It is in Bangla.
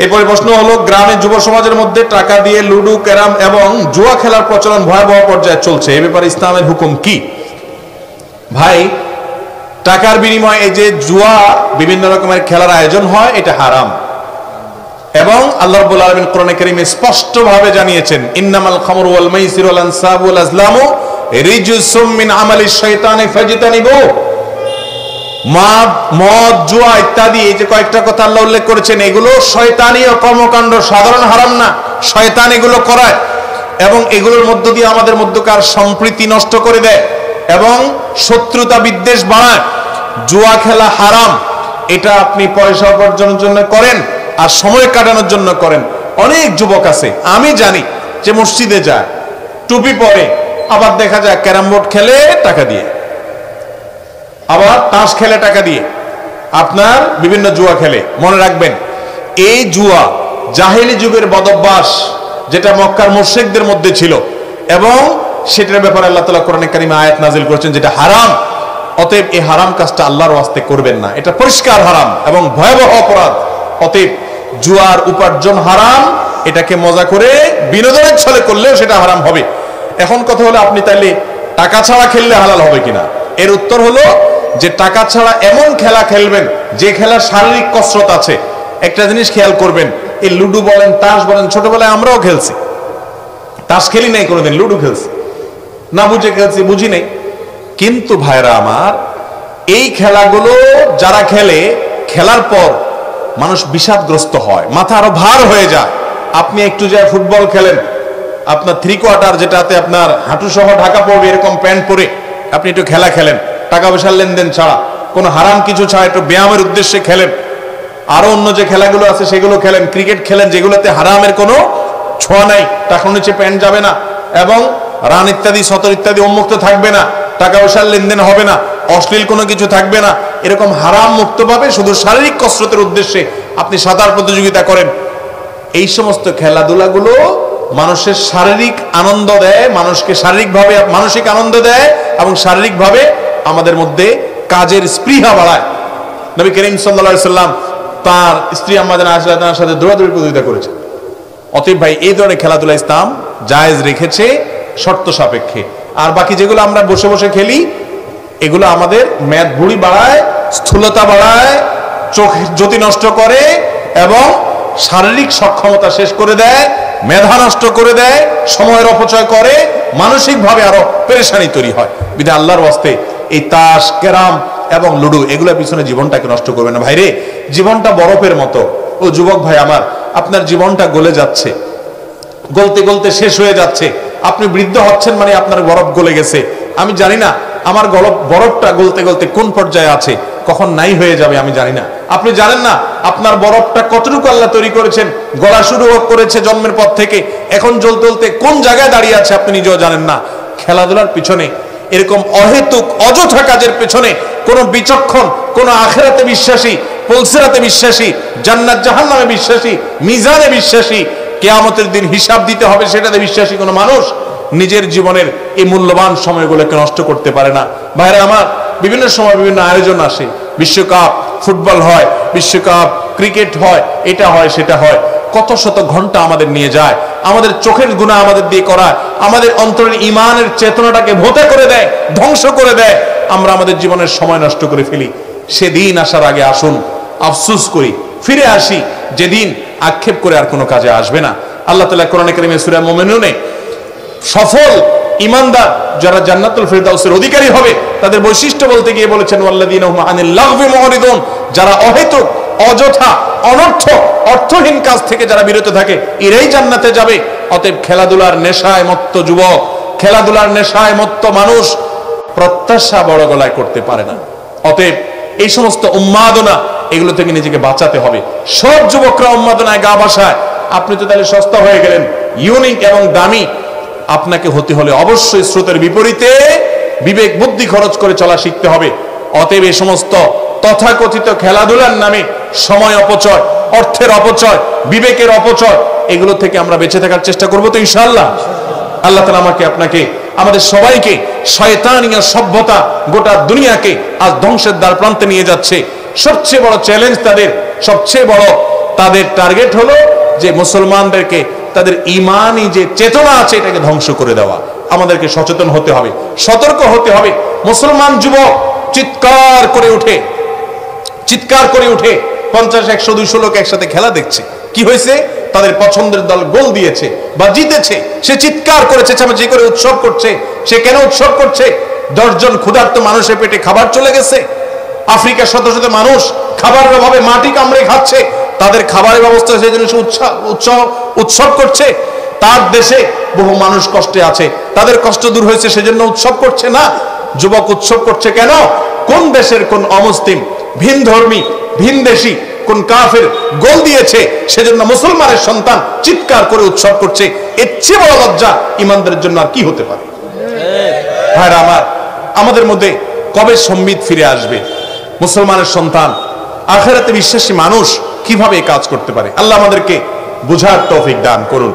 এরপরে প্রশ্ন হলো, গ্রামে যুব সমাজের মধ্যে টাকা দিয়ে লুডো, ক্যারাম এবং জুয়া খেলার প্রচলন ভয়াবহ পর্যায়ে চলছে, এ ব্যাপারে ইসলামের হুকুম কি? ভাই, টাকার বিনিময়ে এই যে জুয়া বিভিন্ন রকমের খেলার আয়োজন হয়, এটা হারাম। এবং আল্লাহ রাব্বুল আলামিন কোরআনে কারীমে স্পষ্ট ভাবে জানিয়েছেন, ইন্নামাল খামরু ওয়াল মাইসিরু ওয়াল আনসাবু ওয়াল আজলামু রিজসুম মিন আমালিশ শাইতানি ফাজতানিবু। মদ, জুয়া ইত্যাদি এই যে কয়েকটা কথা আল্লাহ উল্লেখ করেছেন, এগুলো শয়তানীয় কর্মকাণ্ড, সাধারণ হারাম না। শয়তান এগুলো করায় এবং এগুলোর মধ্য দিয়ে আমাদের মধ্যকার সম্প্রীতি নষ্ট করে দেয় এবং শত্রুতা বিদ্বেষ বাড়ায়। জুয়া খেলা হারাম, এটা আপনি পয়সা উপার্জনের জন্য করেন আর সময় কাটানোর জন্য করেন। অনেক যুবক আছে আমি জানি যে মসজিদে যায়, টুপি পরে, আবার দেখা যায় ক্যারাম বোর্ড খেলে টাকা দিয়ে, আবার তাস খেলে টাকা দিয়ে, আপনার বিভিন্ন জুয়া খেলে। মনে রাখবেন, এই জুয়া জাহেলি যুগের বদভ্যাস, যেটা মক্কার মুশরিকদের মধ্যে ছিল, এবং সেটার ব্যাপারে আল্লাহ তাআলা কোরআনে কারিমে আয়াত নাযিল করেছেন যেটা হারাম। অতএব এই হারাম কাজটা আল্লাহর ওয়াস্তে করবেন না, এটা পরিষ্কার হারাম এবং ভয়াবহ অপরাধ। অতএব জুয়ার উপার্জন হারাম, এটাকে মজা করে বিনোদনের ছলে করলেও সেটা হারাম হবে। এখন কথা হলো, আপনি তাইলে টাকা ছাড়া খেললে হালাল হবে কিনা? এর উত্তর হলো যে টাকা ছাড়া এমন খেলা খেলবেন যে খেলার শারীরিক কসরত আছে। একটা জিনিস খেয়াল করবেন, এই লুডো বলেন, তাস বলেন, ছোটবেলায় আমরাও খেলছি। তাস খেলি নাই কোনোদিন, লুডো খেলছি, না বুঝে খেলছি, বুঝি নাই। কিন্তু ভাইরা আমার, এই খেলাগুলো যারা খেলে, খেলার পর মানুষ বিষাদগ্রস্ত হয়, মাথা আরো ভার হয়ে যায়। আপনি একটু যায় ফুটবল খেলেন, আপনার 3/4 যেটাতে আপনার হাঁটু সহ ঢাকা পড়বে এরকম প্যান্ট পরে আপনি একটু খেলা খেলেন, টাকা পয়সার লেনদেন ছাড়া, কোনো হারাম কিছু ছাড়া, একটু ব্যায়ামের উদ্দেশ্যে খেলেন। আরো অন্য যে খেলাগুলো আছে সেগুলো খেলেন, ক্রিকেট খেলেন, যেগুলোতে হারামের কোনো ছোঁয়া নাই, টাকা নিচে প্যান্ট যাবে না এবং রান ইত্যাদি, সতর ইত্যাদি উন্মুক্ত থাকবে না, টাকা পয়সার লেনদেন হবে না, অশ্লীল কোনো কিছু থাকবে না, এরকম হারাম মুক্ত ভাবে শুধু শারীরিক কসরতের উদ্দেশ্যে আপনি সাঁতার প্রতিযোগিতা করেন। এই সমস্ত খেলাধুলাগুলো মানুষের শারীরিক আনন্দ দেয়, মানুষকে শারীরিকভাবে মানসিক আনন্দ দেয় এবং শারীরিকভাবে আমাদের মধ্যে কাজের স্পৃহা বাড়ায়। নবী করিম সাল্লাল্লাহু আলাইহি সাল্লাম তার স্ত্রী আম্মা জানা আয়েশা রাদিয়াল্লাহু আনহার সাথে দৌড়াদৌড়ি প্রতিযোগিতা করেছেন। অতএব ভাই, এই ধরনের খেলাধুলা ইসলাম জায়েজ রেখেছে শর্ত সাপেক্ষে। আর বাকি যেগুলো আমরা বসে বসে খেলি, এগুলো আমাদের মেদ ভুঁড়ি বাড়ায়, স্থূলতা বাড়ায়, চোখের জ্যোতি নষ্ট করে এবং শারীরিক সক্ষমতা শেষ করে দেয়, মেধা নষ্ট করে দেয়, সময়ের অপচয় করে, মানসিকভাবে আরো পেরেশানি তৈরি হয়। বিধায় আল্লাহর ওয়াস্তে এই তাস, ক্যারাম এবং লুডো এগুলোর পিছনে জীবনটাকে নষ্ট করবে না। ভাইরে, জীবনটা বরফের মতো। ও যুবক ভাই আমার, আপনার জীবনটা গলে যাচ্ছে, গলতে গলতে শেষ হয়ে যাচ্ছে। আপনি বৃদ্ধ হচ্ছেন মানে আপনার বরফ গলে গেছে। আমি জানি না আমার বরফটা গলতে গলতে কোন পর্যায়ে আছে, কখন নাই হয়ে যাবে আমি জানি না। আপনি জানেন না আপনার বরফটা কতটুকু আল্লাহ তৈরি করেছেন, গলা শুরু করেছে জন্মের পর থেকে, এখন জ্বলতে জ্বলতে কোন জায়গায় দাঁড়িয়ে আছে আপনি নিজেও জানেন না। খেলাধুলার পিছনে, এরকম অহেতুক অযথা কাজের পেছনে কোনো বিচক্ষণ, কোনো আখিরাতে বিশ্বাসী, পুলসিরাতে বিশ্বাসী, জান্নাত জাহান্নামে বিশ্বাসী, মিজানে বিশ্বাসী, কিয়ামতের দিন হিসাব দিতে হবে সেটাতে বিশ্বাসী কোনো মানুষ নিজের জীবনের এই মূল্যবান সময়গুলোকে নষ্ট করতে পারে না। ভাইরা আমার, বিভিন্ন সময় বিভিন্ন আয়োজন আসে, বিশ্বকাপ ফুটবল হয়, বিশ্বকাপ ক্রিকেট হয়, এটা হয় সেটা হয়, কত শত ঘন্টা আমাদের নিয়ে যায়, আমাদের চোখের গুনাহ আমাদের দিয়ে করায়, আমাদের অন্তরের ইমানের চেতনাটাকে ভোঁতা করে দেয়, ধ্বংস করে দেয়। আমরা আমাদের জীবনের সময় নষ্ট করে ফেলি। সেদিন আসার আগে আসুন আফসোস করি, ফিরে আসি, যেদিন আক্ষেপ করে আর কোনো কাজে আসবে না। আল্লাহ তাআলা কোরআনে কারীমে সূরা মুমিনুনে সফল ইমানদার যারা জান্নাতুল ফিরদাউসের অধিকারী হবে তাদের বৈশিষ্ট্য বলতে গিয়ে বলেছেন, ওয়াল্লাযীনা হুম আনিল লাগবি মুরিদুন, যারা অহেতুক, অযথা, অনর্থক, অর্থহীন কাজ থেকে যারা বিরত থাকে এরাই জান্নাতে যাবে। অতএব খেলাধুলার নেশায় মত্ত যুবক, খেলাধুলার নেশায় মত্ত মানুষ প্রত্যাশা বড় গলায় করতে পারে না। অতএব এই সমস্ত উন্মাদনা, এগুলো থেকে নিজেকে বাঁচাতে হবে। সব যুবকরা উন্মাদনায় গা ভাসায়, আপনি তো তাহলে সস্তা হয়ে গেলেন, ইউনিক এবং দামি। আপনাকে হতে হলে অবশ্যই স্রোতের বিপরীতে বিবেক বুদ্ধি খরচ করে চলা শিখতে হবে। অতএব এই সমস্ত তথাকথিত খেলাধুলার নামে সময় অপচয়, অর্থের অপচয়, বিবেকের অপচয়, এগুলো থেকে আমরা বেঁচে থাকার চেষ্টা করবো তো ইনশাআল্লাহ। আল্লাহ তাআলা আমাকে, আপনাকে, আমাদের সবাইকে শয়তানিয়া সভ্যতা গোটা দুনিয়াকে আজ ধ্বংসের দ্বার প্রান্তে নিয়ে যাচ্ছে। সবচেয়ে বড় চ্যালেঞ্জ তাদের, সবচেয়ে বড় তাদের টার্গেট হলো যে মুসলমানদেরকে তাদের ঈমানি যে চেতনা আছে এটাকে ধ্বংস করে দেওয়া। আমাদেরকে সচেতন হতে হবে, সতর্ক হতে হবে। মুসলমান যুবক চিৎকার করে উঠে 50, 100, 200 লোক একসাথে খেলা দেখছে, কি হয়েছে? তাদের পছন্দের দল গোল দিয়েছে বা জিতেছে, সে চিৎকার করে চেঁচামেচি করে উৎসব করছে। সে কেন উৎসব করছে? 10 জন ক্ষুধার্ত মানুষের পেটে খাবার চলে গেছে। আফ্রিকার শত শত মানুষ খাবারের অভাবে মাটি কামড়ে খাচ্ছে, তাদের খাবারের ব্যবস্থা সেই জন্য উৎসব করছে। তার দেশে বহু মানুষ কষ্টে আছে, তাদের কষ্ট দূর হয়েছে সেজন্য উৎসব করছে না। যুবক উৎসব করছে কেন? কোন দেশের কোন অমুসলিম, ভিন ধর্মী, ভিন দেশি কোন কাফের গোল দিয়েছে, সেজন্য মুসলমানের সন্তান চিৎকার করে উৎসব করছে। এর চেয়ে বড় লজ্জা ইমানদারের জন্য আর কি হতে পারে? ভাইরা আমার, আমাদের মধ্যে কবে সম্বিত ফিরে আসবে? মুসলমানের সন্তান, আখিরাতে বিশ্বাসী মানুষ কিভাবে কাজ করতে পারে? আল্লাহ আমাদেরকে বুঝার তৌফিক দান করুন।